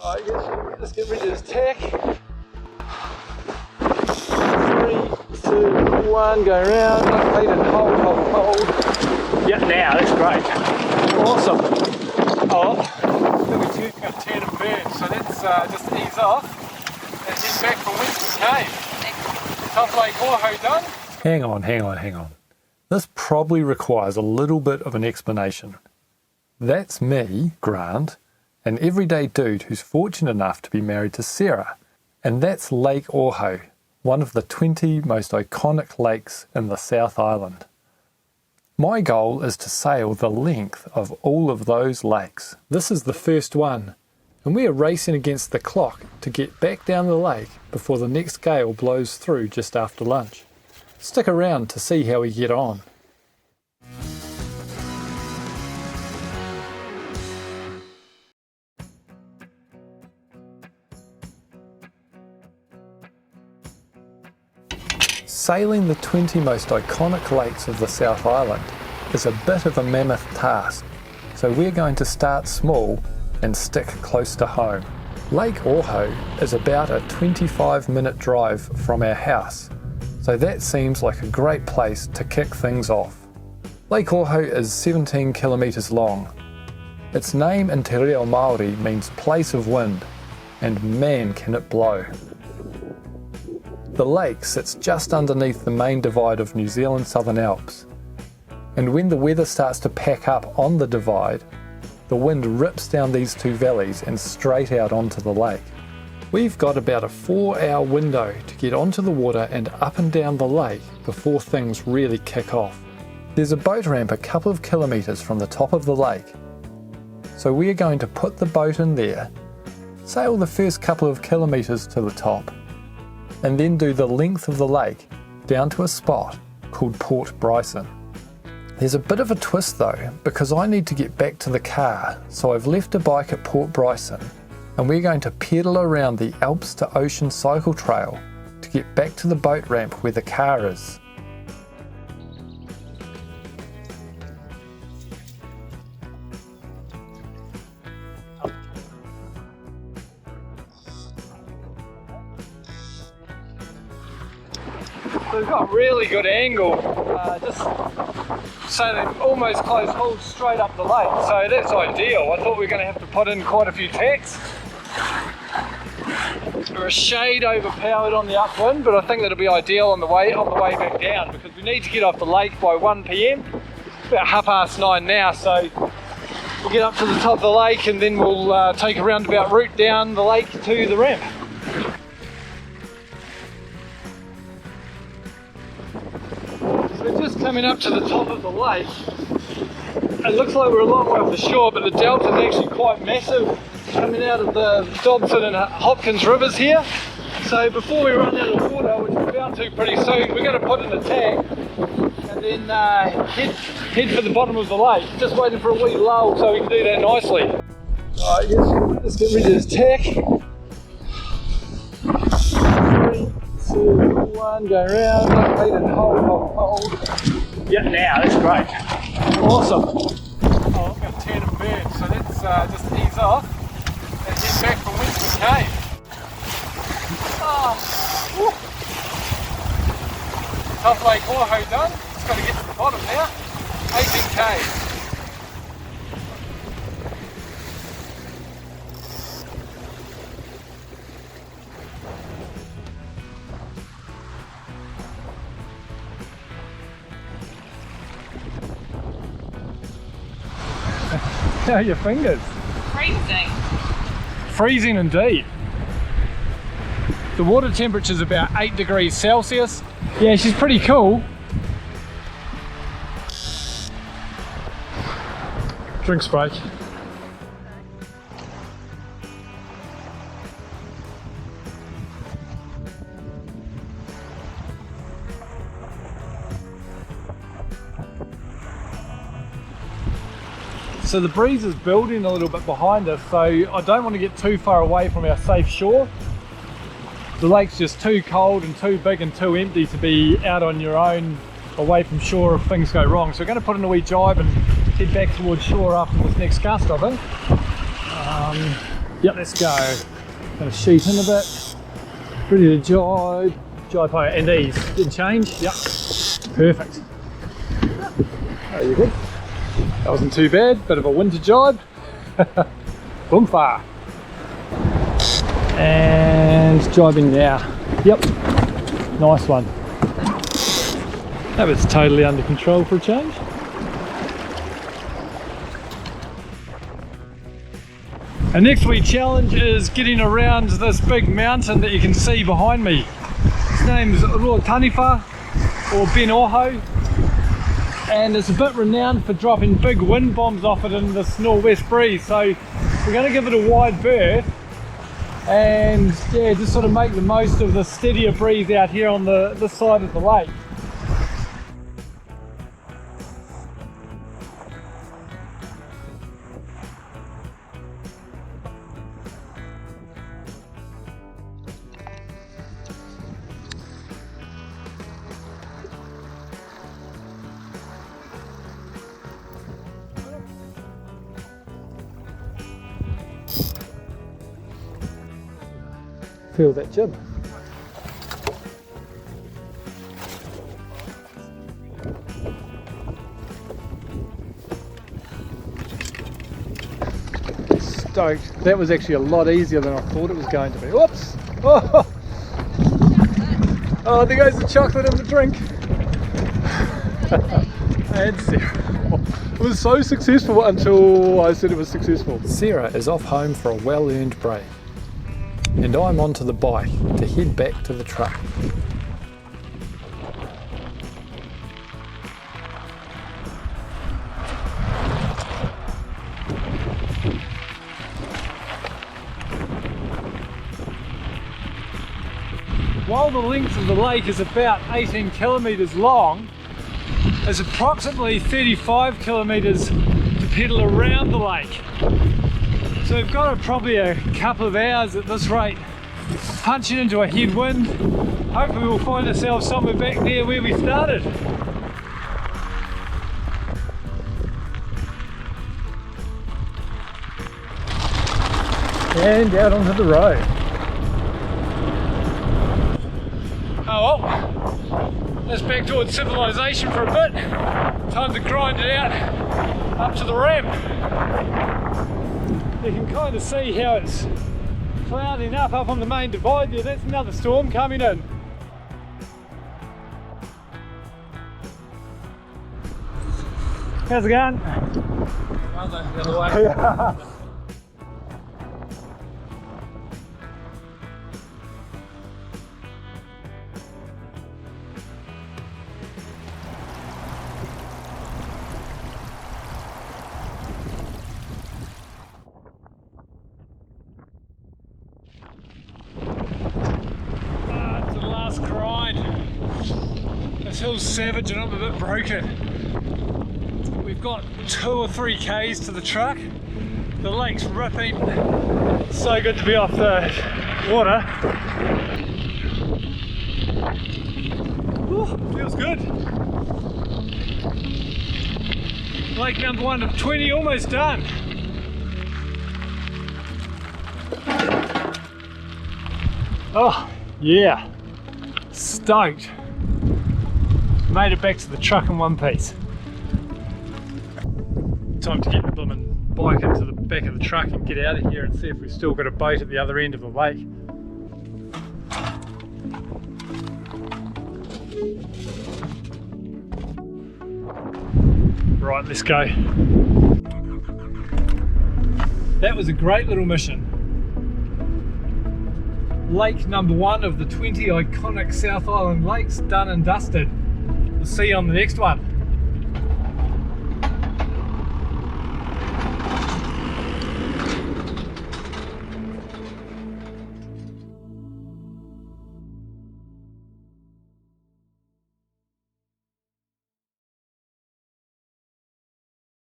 Alright, let's get ready to tack. 3, 2, 1, go around, lead and hold. Yeah, now, that's great. Awesome. Oh, we'll be shooting a tandem bird, so let's just ease off and head back from whence we came. Tough Lake Ōhau done. Hang on. This probably requires a little bit of an explanation. That's me, Grant, an everyday dude who's fortunate enough to be married to Sarah. And that's Lake Ōhau, one of the 20 most iconic lakes in the South Island. My goal is to sail the length of all of those lakes. This is the first one, and we are racing against the clock to get back down the lake before the next gale blows through just after lunch. Stick around to see how we get on. Sailing the 20 most iconic lakes of the South Island is a bit of a mammoth task, so we're going to start small and stick close to home. Lake Ōhau is about a 25-minute drive from our house, so that seems like a great place to kick things off. Lake Ōhau is 17 kilometres long. Its name in te reo Māori means place of wind, and man can it blow. The lake sits just underneath the main divide of New Zealand's Southern Alps, and when the weather starts to pack up on the divide, the wind rips down these two valleys and straight out onto the lake. We've got about a 4-hour window to get onto the water and up and down the lake before things really kick off. There's a boat ramp a couple of kilometres from the top of the lake, so we're going to put the boat in there, sail the first couple of kilometres to the top, and then do the length of the lake down to a spot called Port Bryson. There's a bit of a twist though, because I need to get back to the car, so I've left a bike at Port Bryson, and we're going to pedal around the Alps to Ocean cycle trail to get back to the boat ramp where the car is. So we've got a really good angle, just so they almost close hold straight up the lake, so that's ideal. I thought we were going to have to put in quite a few tacks. We're a shade overpowered on the upwind, but I think that'll be ideal on the way back down, because we need to get off the lake by 1 PM. It's about 9:30 now, so we'll get up to the top of the lake and then we'll take a roundabout route down the lake to the ramp. We're just coming up to the top of the lake. It looks like we're a long way off the shore, but the delta is actually quite massive coming out of the Dobson and Hopkins rivers here. So before we run out of water, which we're about to pretty soon, we're going to put in a tack and then head for the bottom of the lake. Just waiting for a wee lull so we can do that nicely. Alright, let's get ready to tack. 3, 2, 1, go around, lead and hold. Yeah, now, that's great. Awesome. Oh, I've got a tandem bird, so let's just ease off and head back from whence we came. Tough Lake Ōhau done. Just got to get to the bottom now. 18k. How are your fingers? Freezing. Freezing indeed. The water temperature is about 8 degrees Celsius. Yeah, she's pretty cool. Drinks break. So the breeze is building a little bit behind us, so I don't want to get too far away from our safe shore. The lake's just too cold and too big and too empty to be out on your own away from shore if things go wrong. So we're going to put in a wee jibe and head back towards shore after this next gust, I think. Yep, let's go. Gonna sheet in a bit. Ready to jibe. Jibe high and ease. Didn't change? Yep. Perfect. Oh, you good? That wasn't too bad. Bit of a winter jibe. Boom far. And jibing now. Yep. Nice one. That was totally under control for a change. Our next wee challenge is getting around this big mountain that you can see behind me. Its name is Taniwha or Ben Ohau, and it's a bit renowned for dropping big wind bombs off it in this northwest breeze. So we're going to give it a wide berth and yeah, just sort of make the most of the steadier breeze out here on this side of the lake. Feel that jib. Stoked. That was actually a lot easier than I thought it was going to be. Whoops! Oh, oh there goes the chocolate in the drink. And Sarah. It was so successful until I said it was successful. Sarah is off home for a well-earned break. And I'm onto the bike to head back to the truck. While the length of the lake is about 18 kilometres long, there's approximately 35 kilometres to pedal around the lake. So we've got probably a couple of hours at this rate, punching into a headwind. Hopefully we'll find ourselves somewhere back there where we started. And out onto the road. Oh well, let's back towards civilization for a bit. Time to grind it out up to the ramp. You can kind of see how it's clouding up on the main divide there. That's another storm coming in. How's it going? The other way. This hill's savage and I'm a bit broken. We've got 2 or 3 k's to the truck. The lake's ripping. It's so good to be off the water. Ooh, feels good. Lake number 1 of 20 almost done. Oh yeah, stoked. Made it back to the truck in one piece. Time to get the blooming bike into the back of the truck and get out of here and see if we've still got a boat at the other end of the lake. Right, let's go. That was a great little mission. Lake number 1 of the 20 iconic South Island lakes done and dusted. We'll see you on the next one.